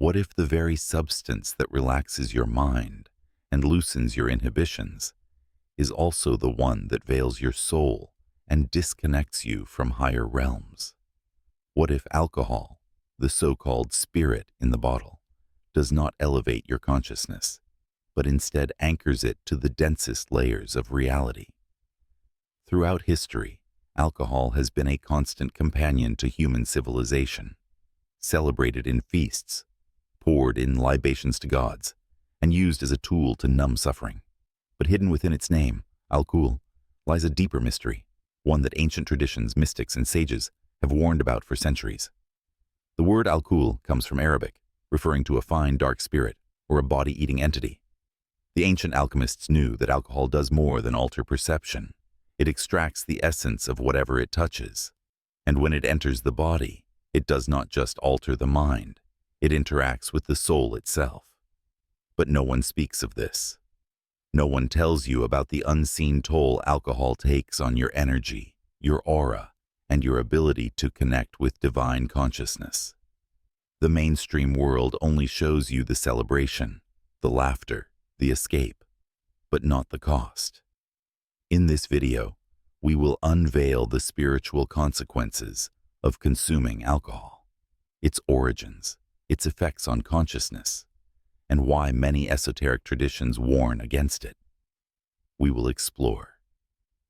What if the very substance that relaxes your mind and loosens your inhibitions is also the one that veils your soul and disconnects you from higher realms? What if alcohol, the so-called spirit in the bottle, does not elevate your consciousness, but instead anchors it to the densest layers of reality? Throughout history, alcohol has been a constant companion to human civilization, celebrated in feasts, poured in libations to gods, and used as a tool to numb suffering. But hidden within its name, Al-Kuhl, lies a deeper mystery, one that ancient traditions, mystics, and sages have warned about for centuries. The word Al-Kuhl comes from Arabic, referring to a fine, dark spirit or a body-eating entity. The ancient alchemists knew that alcohol does more than alter perception. It extracts the essence of whatever it touches. And when it enters the body, it does not just alter the mind, it interacts with the soul itself. But no one speaks of this. No one tells you about the unseen toll alcohol takes on your energy, your aura, and your ability to connect with divine consciousness. The mainstream world only shows you the celebration, the laughter, the escape, but not the cost. In this video, we will unveil the spiritual consequences of consuming alcohol, its origins, its effects on consciousness, and why many esoteric traditions warn against it. We will explore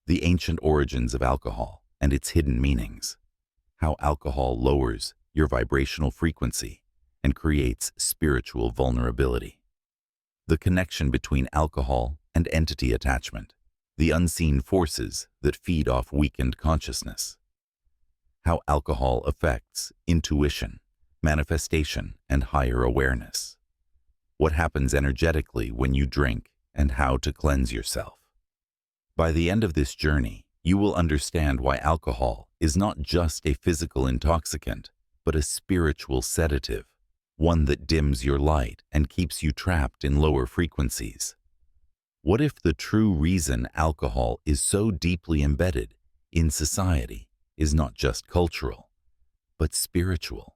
the ancient origins of alcohol and its hidden meanings, how alcohol lowers your vibrational frequency and creates spiritual vulnerability, the connection between alcohol and entity attachment, the unseen forces that feed off weakened consciousness, how alcohol affects intuition, manifestation, and higher awareness, what happens energetically when you drink, and how to cleanse yourself. By the end of this journey, you will understand why alcohol is not just a physical intoxicant, but a spiritual sedative, one that dims your light and keeps you trapped in lower frequencies. What if the true reason alcohol is so deeply embedded in society is not just cultural, but spiritual?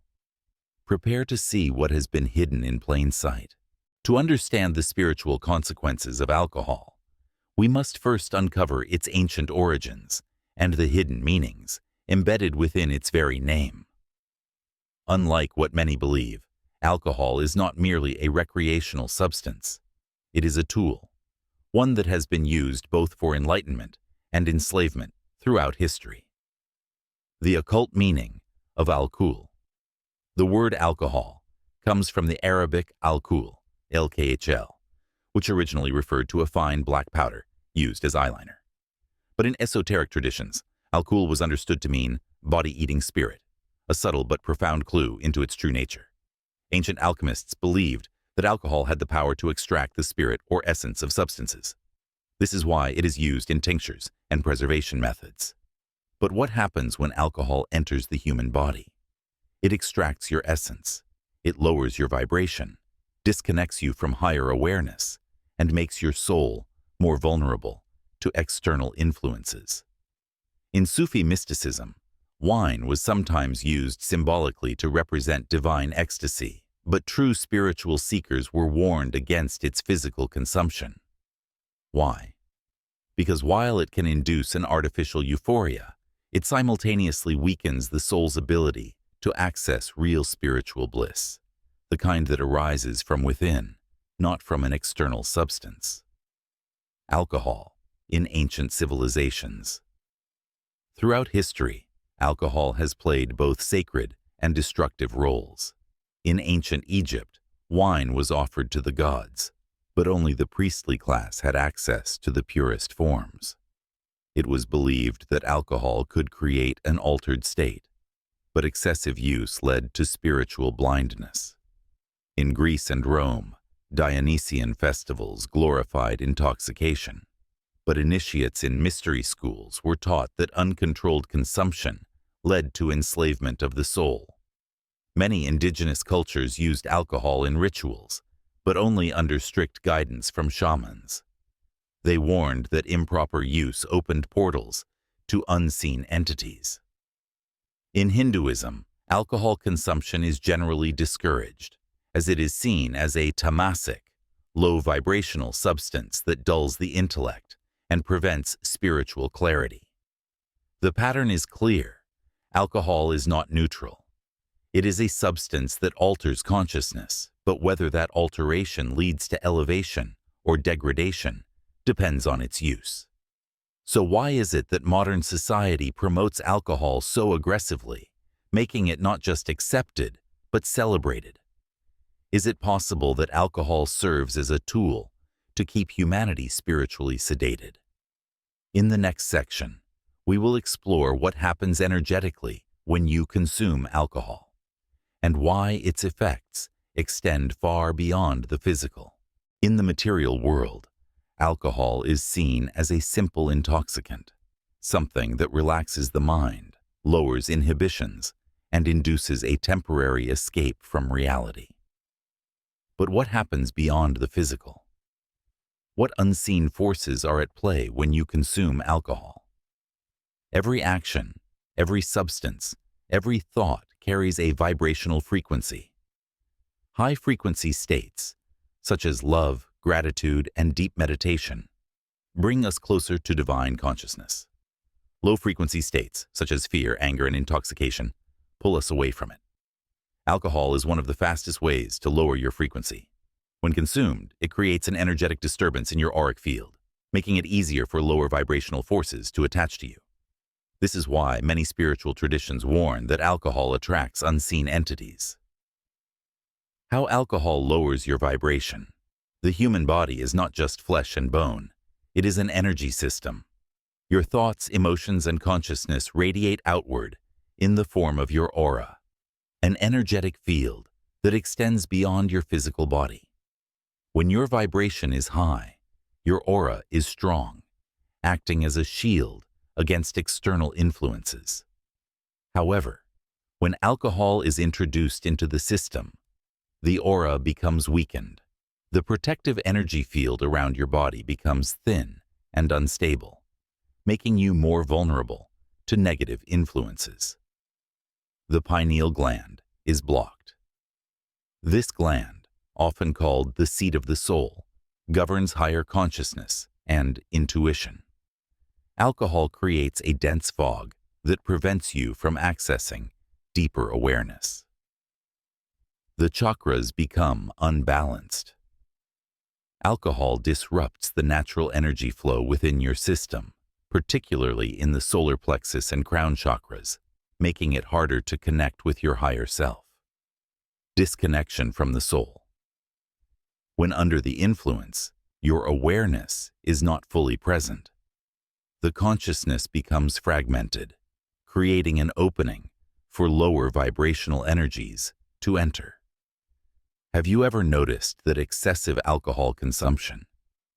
Prepare to see what has been hidden in plain sight. To understand the spiritual consequences of alcohol, we must first uncover its ancient origins and the hidden meanings embedded within its very name. Unlike what many believe, alcohol is not merely a recreational substance. It is a tool, one that has been used both for enlightenment and enslavement throughout history. The occult meaning of Al-Kuhl. The word alcohol comes from the Arabic Al-Kuhl, LKHL, which originally referred to a fine black powder used as eyeliner. But in esoteric traditions, Al-Kuhl was understood to mean body-eating spirit, a subtle but profound clue into its true nature. Ancient alchemists believed that alcohol had the power to extract the spirit or essence of substances. This is why it is used in tinctures and preservation methods. But what happens when alcohol enters the human body? It extracts your essence, it lowers your vibration, disconnects you from higher awareness, and makes your soul more vulnerable to external influences. In Sufi mysticism, wine was sometimes used symbolically to represent divine ecstasy, but true spiritual seekers were warned against its physical consumption. Why? Because while it can induce an artificial euphoria, it simultaneously weakens the soul's ability to access real spiritual bliss, the kind that arises from within, not from an external substance. Alcohol in ancient civilizations. Throughout history, alcohol has played both sacred and destructive roles. In ancient Egypt, wine was offered to the gods, but only the priestly class had access to the purest forms. It was believed that alcohol could create an altered state, but excessive use led to spiritual blindness. In Greece and Rome, Dionysian festivals glorified intoxication, but initiates in mystery schools were taught that uncontrolled consumption led to enslavement of the soul. Many indigenous cultures used alcohol in rituals, but only under strict guidance from shamans. They warned that improper use opened portals to unseen entities. In Hinduism, alcohol consumption is generally discouraged, as it is seen as a tamasic, low vibrational substance that dulls the intellect and prevents spiritual clarity. The pattern is clear. Alcohol is not neutral. It is a substance that alters consciousness, but whether that alteration leads to elevation or degradation depends on its use. So why is it that modern society promotes alcohol so aggressively, making it not just accepted, but celebrated? Is it possible that alcohol serves as a tool to keep humanity spiritually sedated? In the next section, we will explore what happens energetically when you consume alcohol, and why its effects extend far beyond the physical. In the material world, alcohol is seen as a simple intoxicant, something that relaxes the mind, lowers inhibitions, and induces a temporary escape from reality. But what happens beyond the physical? What unseen forces are at play when you consume alcohol? Every action, every substance, every thought carries a vibrational frequency. High-frequency states, such as love, gratitude, and deep meditation, bring us closer to divine consciousness. Low-frequency states, such as fear, anger, and intoxication, pull us away from it. Alcohol is one of the fastest ways to lower your frequency. When consumed, it creates an energetic disturbance in your auric field, making it easier for lower vibrational forces to attach to you. This is why many spiritual traditions warn that alcohol attracts unseen entities. How alcohol lowers your vibration. The human body is not just flesh and bone. It is an energy system. Your thoughts, emotions, and consciousness radiate outward in the form of your aura, an energetic field that extends beyond your physical body. When your vibration is high, your aura is strong, acting as a shield against external influences. However, when alcohol is introduced into the system, the aura becomes weakened. The protective energy field around your body becomes thin and unstable, making you more vulnerable to negative influences. The pineal gland is blocked. This gland, often called the seat of the soul, governs higher consciousness and intuition. Alcohol creates a dense fog that prevents you from accessing deeper awareness. The chakras become unbalanced. Alcohol disrupts the natural energy flow within your system, particularly in the solar plexus and crown chakras, making it harder to connect with your higher self. Disconnection from the soul. When under the influence, your awareness is not fully present. The consciousness becomes fragmented, creating an opening for lower vibrational energies to enter. Have you ever noticed that excessive alcohol consumption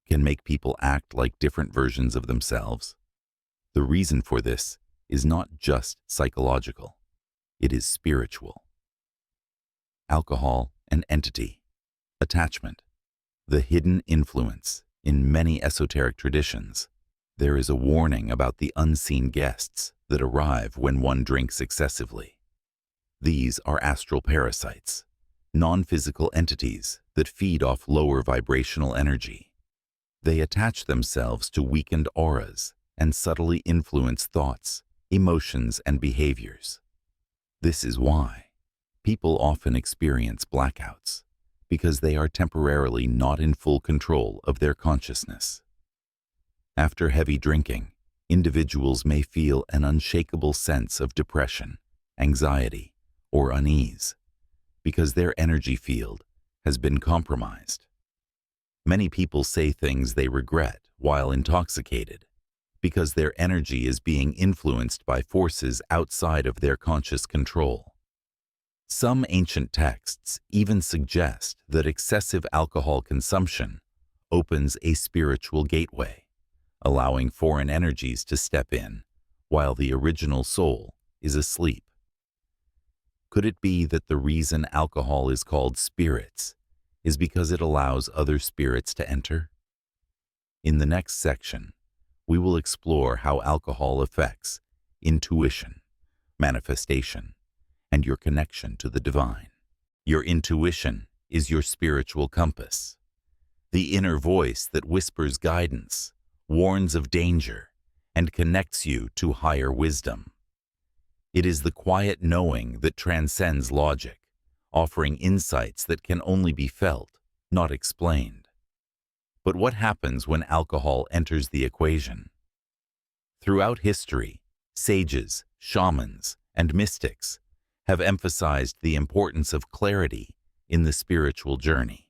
can make people act like different versions of themselves? The reason for this is not just psychological, it is spiritual. Alcohol and entity, attachment, the hidden influence. In many esoteric traditions, there is a warning about the unseen guests that arrive when one drinks excessively. These are astral parasites, non-physical entities that feed off lower vibrational energy. They attach themselves to weakened auras and subtly influence thoughts, emotions, and behaviors. This is why people often experience blackouts, because they are temporarily not in full control of their consciousness. After heavy drinking, individuals may feel an unshakable sense of depression, anxiety, or unease, because their energy field has been compromised. Many people say things they regret while intoxicated, because their energy is being influenced by forces outside of their conscious control. Some ancient texts even suggest that excessive alcohol consumption opens a spiritual gateway, allowing foreign energies to step in while the original soul is asleep. Could it be that the reason alcohol is called spirits is because it allows other spirits to enter? In the next section, we will explore how alcohol affects intuition, manifestation, and your connection to the divine. Your intuition is your spiritual compass, the inner voice that whispers guidance, warns of danger, and connects you to higher wisdom. It is the quiet knowing that transcends logic, offering insights that can only be felt, not explained. But what happens when alcohol enters the equation? Throughout history, sages, shamans, and mystics have emphasized the importance of clarity in the spiritual journey.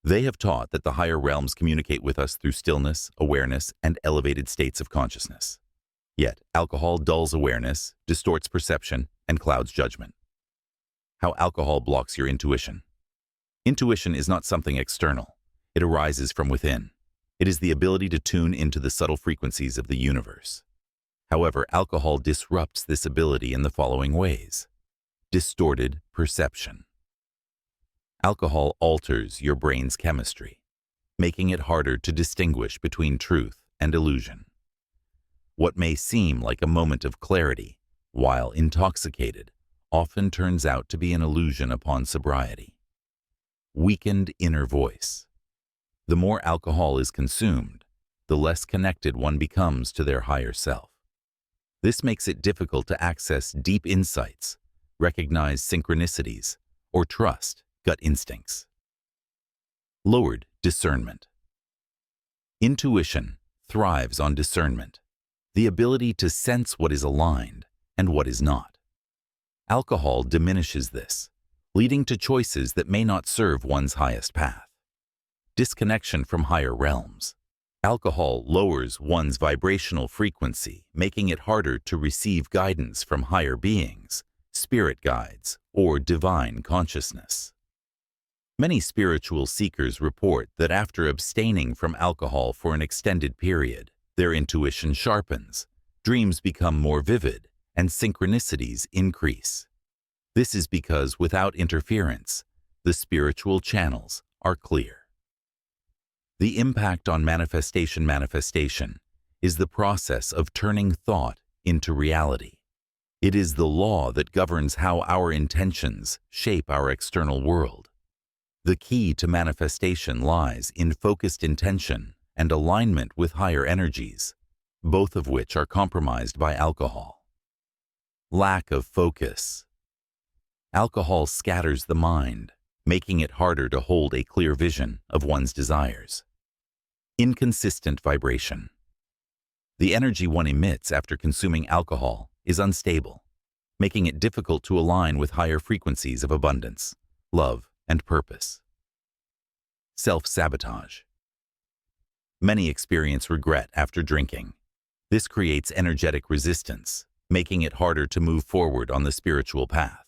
They have taught that the higher realms communicate with us through stillness, awareness, and elevated states of consciousness. Yet, alcohol dulls awareness, distorts perception, and clouds judgment. How alcohol blocks your intuition. Intuition is not something external. It arises from within. It is the ability to tune into the subtle frequencies of the universe. However, alcohol disrupts this ability in the following ways. Distorted perception. Alcohol alters your brain's chemistry, making it harder to distinguish between truth and illusion. What may seem like a moment of clarity, while intoxicated, often turns out to be an illusion upon sobriety. Weakened inner voice. The more alcohol is consumed, the less connected one becomes to their higher self. This makes it difficult to access deep insights, recognize synchronicities, or trust gut instincts. Lowered discernment. Intuition thrives on discernment, the ability to sense what is aligned and what is not. Alcohol diminishes this, leading to choices that may not serve one's highest path. Disconnection from higher realms. Alcohol lowers one's vibrational frequency, making it harder to receive guidance from higher beings, spirit guides, or divine consciousness. Many spiritual seekers report that after abstaining from alcohol for an extended period, their intuition sharpens, dreams become more vivid, and synchronicities increase. This is because without interference, the spiritual channels are clear. The impact on manifestation is the process of turning thought into reality. It is the law that governs how our intentions shape our external world. The key to manifestation lies in focused intention and alignment with higher energies, both of which are compromised by alcohol. Lack of focus. Alcohol scatters the mind, making it harder to hold a clear vision of one's desires. Inconsistent vibration. The energy one emits after consuming alcohol is unstable, making it difficult to align with higher frequencies of abundance, love, and purpose. Self-sabotage. Many experience regret after drinking. This creates energetic resistance, making it harder to move forward on the spiritual path.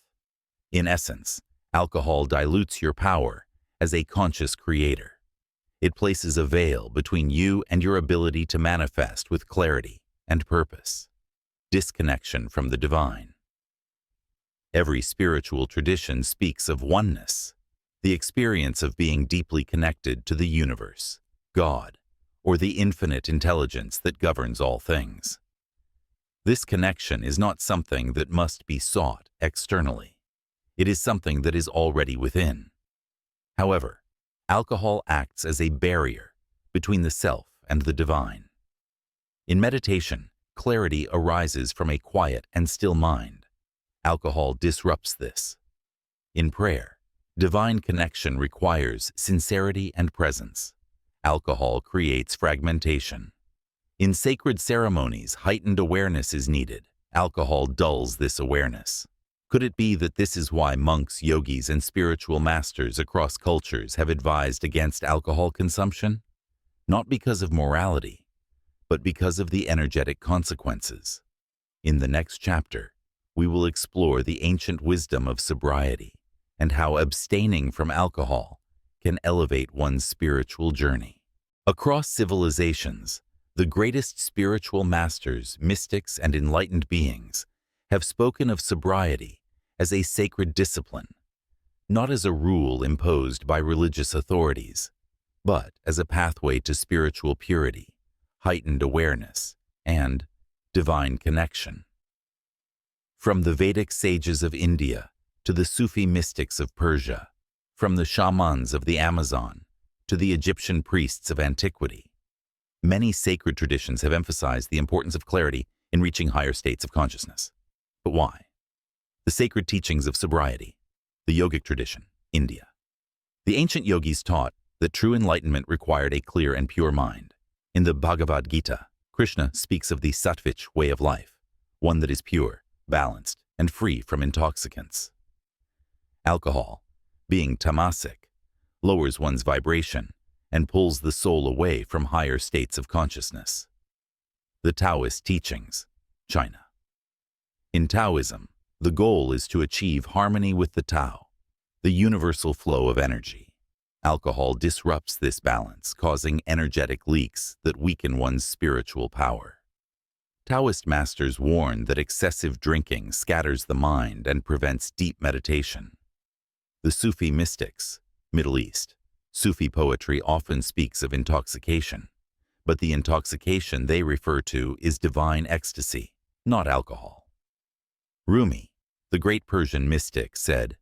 In essence, alcohol dilutes your power as a conscious creator. It places a veil between you and your ability to manifest with clarity and purpose. Disconnection from the divine. Every spiritual tradition speaks of oneness, the experience of being deeply connected to the universe, God, or the infinite intelligence that governs all things. This connection is not something that must be sought externally. It is something that is already within. However, alcohol acts as a barrier between the self and the divine. In meditation, clarity arises from a quiet and still mind. Alcohol disrupts this. In prayer, divine connection requires sincerity and presence. Alcohol creates fragmentation. In sacred ceremonies, heightened awareness is needed. Alcohol dulls this awareness. Could it be that this is why monks, yogis, and spiritual masters across cultures have advised against alcohol consumption? Not because of morality, but because of the energetic consequences. In the next chapter, we will explore the ancient wisdom of sobriety and how abstaining from alcohol can elevate one's spiritual journey. Across civilizations, the greatest spiritual masters, mystics, and enlightened beings have spoken of sobriety as a sacred discipline, not as a rule imposed by religious authorities, but as a pathway to spiritual purity, heightened awareness, and divine connection. From the Vedic sages of India to the Sufi mystics of Persia, From the shamans of the Amazon to the Egyptian priests of antiquity, many sacred traditions have emphasized the importance of clarity in reaching higher states of consciousness. But why? The sacred teachings of sobriety, the yogic tradition, India. The ancient yogis taught that true enlightenment required a clear and pure mind. In the Bhagavad Gita, Krishna speaks of the sattvic way of life, one that is pure, balanced, and free from intoxicants. Alcohol, being tamasic, lowers one's vibration and pulls the soul away from higher states of consciousness. The Taoist teachings, China. In Taoism, the goal is to achieve harmony with the Tao, the universal flow of energy. Alcohol disrupts this balance, causing energetic leaks that weaken one's spiritual power. Taoist masters warn that excessive drinking scatters the mind and prevents deep meditation. The Sufi mystics, Middle East, Sufi poetry often speaks of intoxication, but the intoxication they refer to is divine ecstasy, not alcohol. Rumi, the great Persian mystic, said,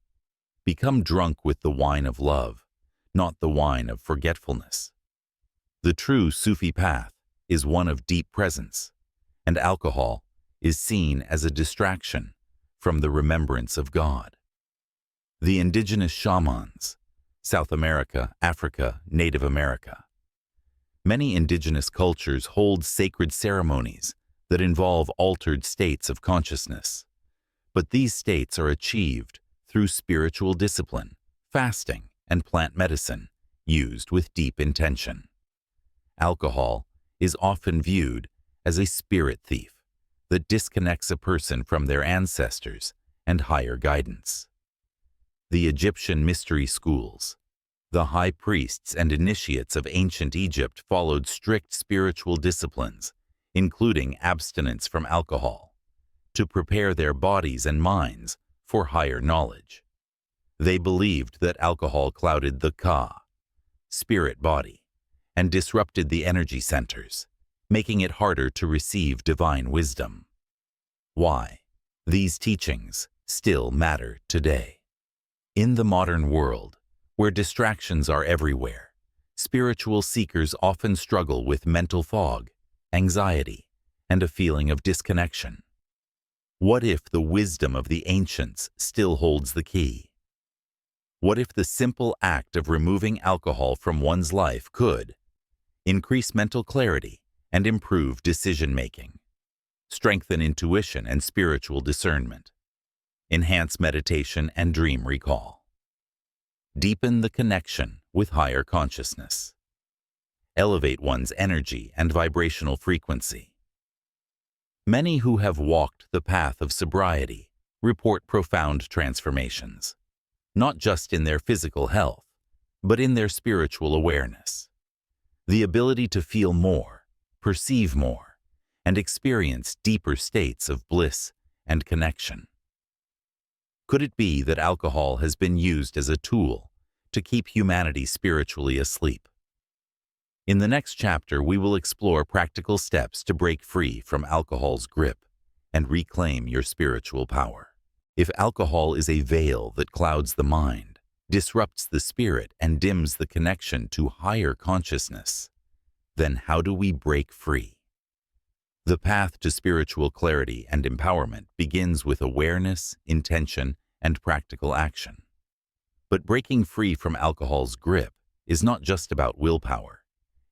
"Become drunk with the wine of love, not the wine of forgetfulness." The true Sufi path is one of deep presence, and alcohol is seen as a distraction from the remembrance of God. The indigenous shamans, South America, Africa, Native America. Many indigenous cultures hold sacred ceremonies that involve altered states of consciousness, but these states are achieved through spiritual discipline, fasting, and plant medicine used with deep intention. Alcohol is often viewed as a spirit thief that disconnects a person from their ancestors and higher guidance. The Egyptian mystery schools. The high priests and initiates of ancient Egypt followed strict spiritual disciplines, including abstinence from alcohol, to prepare their bodies and minds for higher knowledge. They believed that alcohol clouded the Ka, spirit body, and disrupted the energy centers, making it harder to receive divine wisdom. Why? These teachings still matter today. In the modern world, where distractions are everywhere, spiritual seekers often struggle with mental fog, anxiety, and a feeling of disconnection. What if the wisdom of the ancients still holds the key? What if the simple act of removing alcohol from one's life could increase mental clarity and improve decision-making, strengthen intuition and spiritual discernment, enhance meditation and dream recall, deepen the connection with higher consciousness, elevate one's energy and vibrational frequency? Many who have walked the path of sobriety report profound transformations, not just in their physical health, but in their spiritual awareness. The ability to feel more, perceive more, and experience deeper states of bliss and connection. Could it be that alcohol has been used as a tool to keep humanity spiritually asleep? In the next chapter, we will explore practical steps to break free from alcohol's grip and reclaim your spiritual power. If alcohol is a veil that clouds the mind, disrupts the spirit, and dims the connection to higher consciousness, then how do we break free? The path to spiritual clarity and empowerment begins with awareness, intention, and practical action. But breaking free from alcohol's grip is not just about willpower.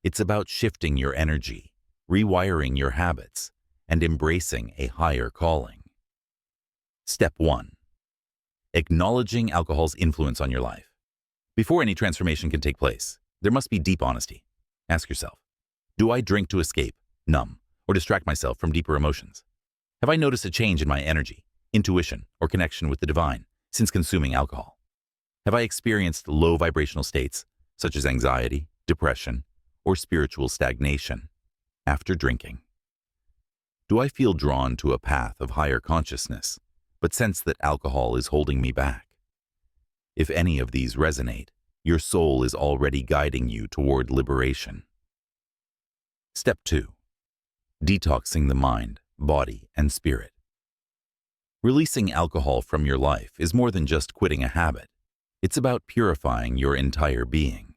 It's about shifting your energy, rewiring your habits, and embracing a higher calling. Step 1. Acknowledging alcohol's influence on your life. Before any transformation can take place, there must be deep honesty. Ask yourself, do I drink to escape, numb, or distract myself from deeper emotions? Have I noticed a change in my energy, intuition, or connection with the divine since consuming alcohol? Have I experienced low vibrational states, such as anxiety, depression, or spiritual stagnation after drinking? Do I feel drawn to a path of higher consciousness, but sense that alcohol is holding me back? If any of these resonate, your soul is already guiding you toward liberation. Step 2. Detoxing the mind, body, and spirit. Releasing alcohol from your life is more than just quitting a habit. It's about purifying your entire being.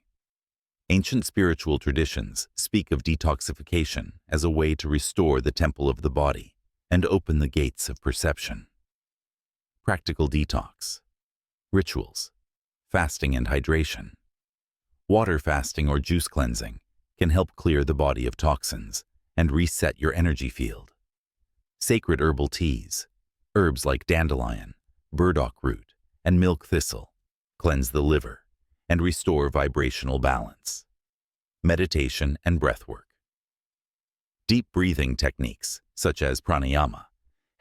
Ancient spiritual traditions speak of detoxification as a way to restore the temple of the body and open the gates of perception. Practical detox. Rituals. Fasting and hydration. Water fasting or juice cleansing can help clear the body of toxins and reset your energy field. Sacred herbal teas. Herbs like dandelion, burdock root, and milk thistle cleanse the liver and restore vibrational balance. Meditation and breathwork. Deep breathing techniques, such as pranayama,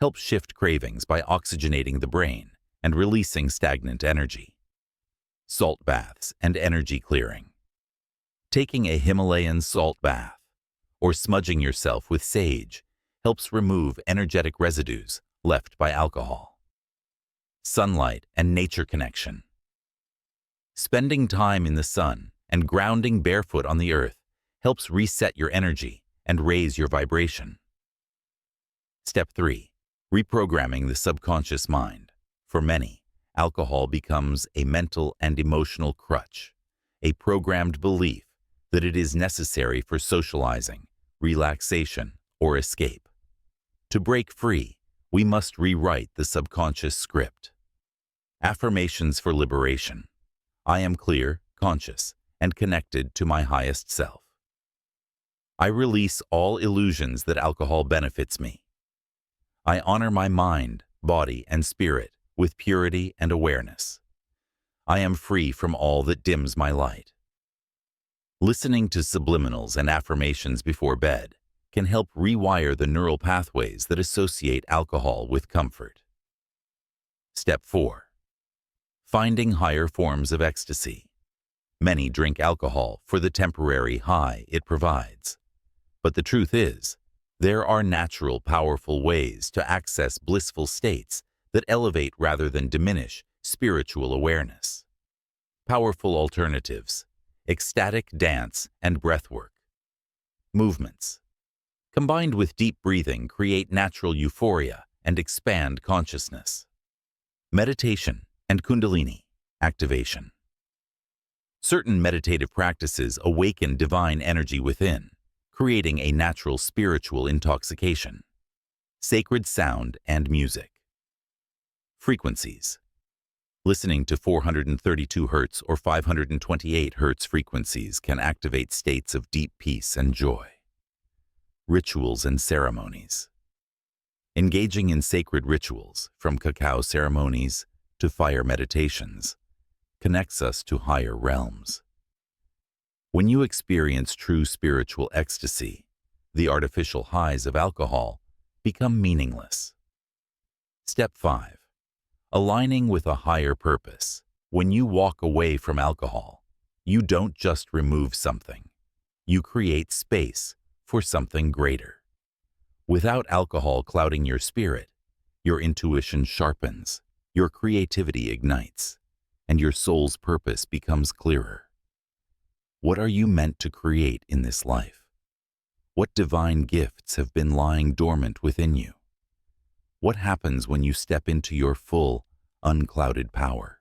help shift cravings by oxygenating the brain and releasing stagnant energy. Salt baths and energy clearing. Taking a Himalayan salt bath or smudging yourself with sage helps remove energetic residues left by alcohol. Sunlight and nature connection. Spending time in the sun and grounding barefoot on the earth helps reset your energy and raise your vibration. Step 3. Reprogramming the subconscious mind. For many, alcohol becomes a mental and emotional crutch, a programmed belief that it is necessary for socializing, relaxation, or escape. To break free, we must rewrite the subconscious script. Affirmations for liberation. I am clear, conscious, and connected to my highest self. I release all illusions that alcohol benefits me. I honor my mind, body, and spirit with purity and awareness. I am free from all that dims my light. Listening to subliminals and affirmations before bed can help rewire the neural pathways that associate alcohol with comfort. Step 4. Finding higher forms of ecstasy. Many drink alcohol for the temporary high it provides. But the truth is, there are natural, powerful ways to access blissful states that elevate rather than diminish spiritual awareness. Powerful alternatives. Ecstatic dance and breathwork. Movements. Combined with deep breathing, create natural euphoria and expand consciousness. Meditation and Kundalini activation. Certain meditative practices awaken divine energy within, creating a natural spiritual intoxication. Sacred sound and music. Frequencies. Listening to 432 Hz or 528 Hz frequencies can activate states of deep peace and joy. Rituals and ceremonies. Engaging in sacred rituals, from cacao ceremonies to fire meditations, connects us to higher realms. When you experience true spiritual ecstasy, the artificial highs of alcohol become meaningless. Step 5. Aligning with a higher purpose. When you walk away from alcohol, you don't just remove something. You create space for something greater. Without alcohol clouding your spirit, your intuition sharpens, your creativity ignites, and your soul's purpose becomes clearer. What are you meant to create in this life? What divine gifts have been lying dormant within you? What happens when you step into your full, unclouded power?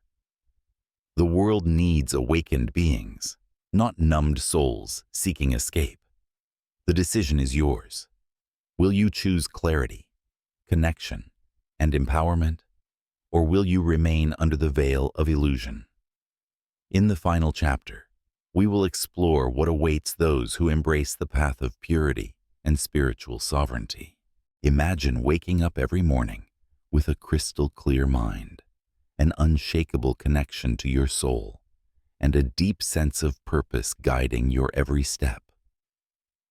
The world needs awakened beings, not numbed souls seeking escape. The decision is yours. Will you choose clarity, connection, and empowerment, or will you remain under the veil of illusion? In the final chapter, we will explore what awaits those who embrace the path of purity and spiritual sovereignty. Imagine waking up every morning with a crystal clear mind, an unshakable connection to your soul, and a deep sense of purpose guiding your every step.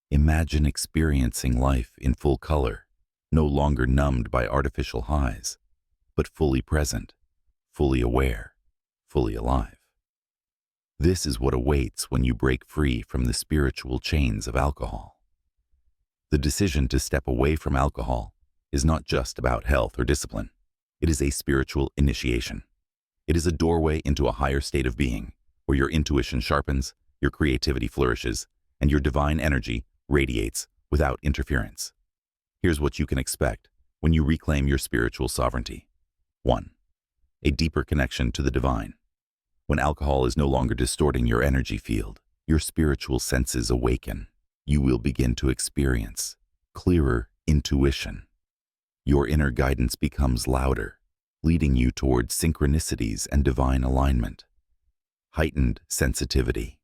Imagine experiencing life in full color, no longer numbed by artificial highs, but fully present, fully aware, fully alive. This is what awaits when you break free from the spiritual chains of alcohol. The decision to step away from alcohol is not just about health or discipline. It is a spiritual initiation. It is a doorway into a higher state of being, where your intuition sharpens, your creativity flourishes, and your divine energy radiates without interference. Here's what you can expect when you reclaim your spiritual sovereignty. 1. A deeper connection to the divine. When alcohol is no longer distorting your energy field, your spiritual senses awaken. You will begin to experience clearer intuition. Your inner guidance becomes louder, leading you towards synchronicities and divine alignment. Heightened sensitivity.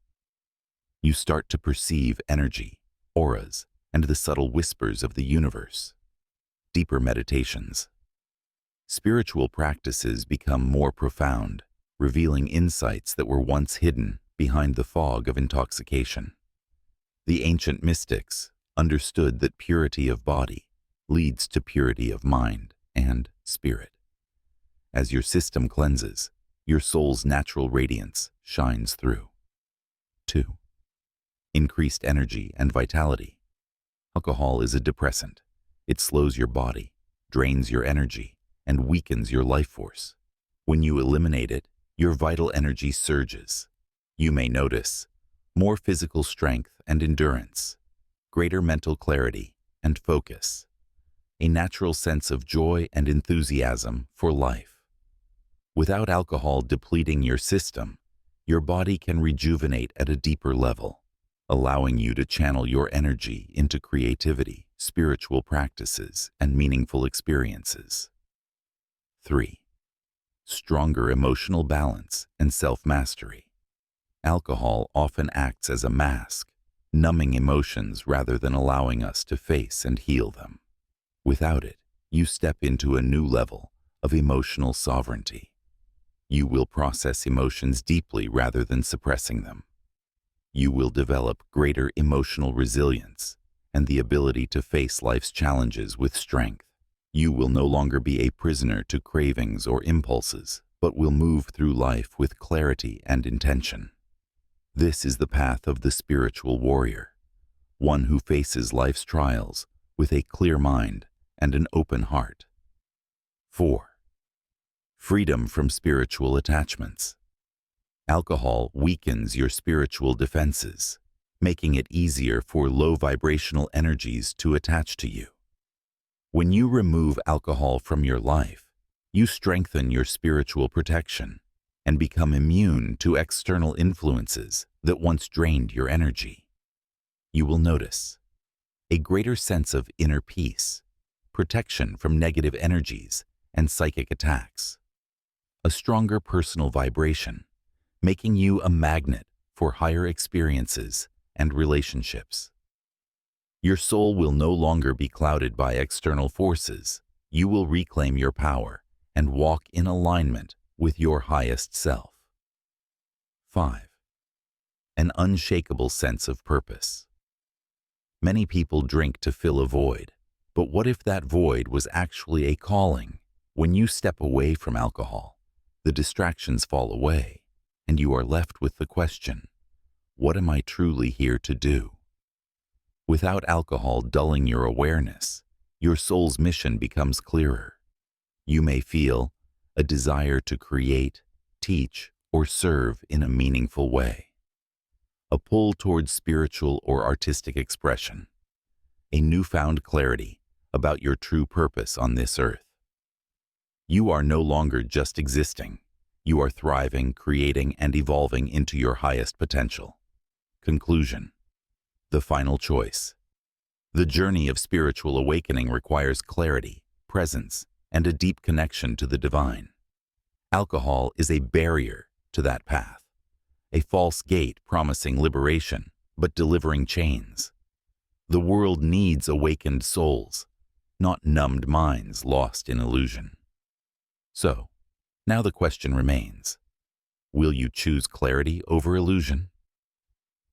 You start to perceive energy, auras, and the subtle whispers of the universe. Deeper meditations. Spiritual practices become more profound, revealing insights that were once hidden behind the fog of intoxication. The ancient mystics understood that purity of body leads to purity of mind and spirit. As your system cleanses, your soul's natural radiance shines through. 2. Increased energy and vitality. Alcohol is a depressant. It slows your body, drains your energy, and weakens your life force. When you eliminate it, your vital energy surges. You may notice more physical strength and endurance, greater mental clarity and focus, a natural sense of joy and enthusiasm for life. Without alcohol depleting your system, your body can rejuvenate at a deeper level, allowing you to channel your energy into creativity, spiritual practices, and meaningful experiences. 3. Stronger emotional balance and self-mastery. Alcohol often acts as a mask, numbing emotions rather than allowing us to face and heal them. Without it, you step into a new level of emotional sovereignty. You will process emotions deeply rather than suppressing them. You will develop greater emotional resilience and the ability to face life's challenges with strength. You will no longer be a prisoner to cravings or impulses, but will move through life with clarity and intention. This is the path of the spiritual warrior, one who faces life's trials with a clear mind and an open heart. 4. Freedom from spiritual attachments. Alcohol weakens your spiritual defenses, making it easier for low vibrational energies to attach to you. When you remove alcohol from your life, you strengthen your spiritual protection and become immune to external influences that once drained your energy. You will notice a greater sense of inner peace, protection from negative energies and psychic attacks, a stronger personal vibration, making you a magnet for higher experiences and relationships. Your soul will no longer be clouded by external forces. You will reclaim your power and walk in alignment with your highest self. 5. An unshakable sense of purpose. Many people drink to fill a void, but what if that void was actually a calling? When you step away from alcohol, the distractions fall away, and you are left with the question, what am I truly here to do? Without alcohol dulling your awareness, your soul's mission becomes clearer. You may feel a desire to create, teach, or serve in a meaningful way. A pull towards spiritual or artistic expression. A newfound clarity about your true purpose on this earth. You are no longer just existing. You are thriving, creating, and evolving into your highest potential. Conclusion. The final choice. The journey of spiritual awakening requires clarity, presence, and a deep connection to the divine. Alcohol is a barrier to that path, a false gate promising liberation but delivering chains. The world needs awakened souls, not numbed minds lost in illusion. So, now the question remains, will you choose clarity over illusion?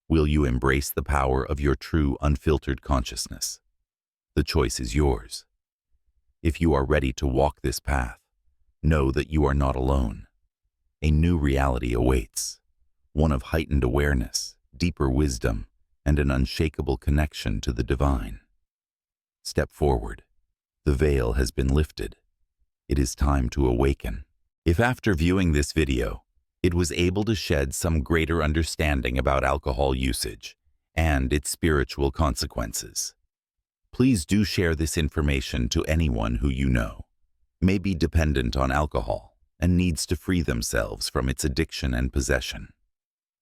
Will you embrace the power of your true, unfiltered consciousness? The choice is yours. If you are ready to walk this path, know that you are not alone. A new reality awaits, one of heightened awareness, deeper wisdom, and an unshakable connection to the divine. Step forward. The veil has been lifted. It is time to awaken. If after viewing this video, it was able to shed some greater understanding about alcohol usage and its spiritual consequences, please do share this information to anyone who you know may be dependent on alcohol and needs to free themselves from its addiction and possession.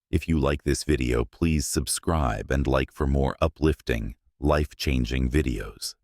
If you like this video, please subscribe and like for more uplifting, life-changing videos.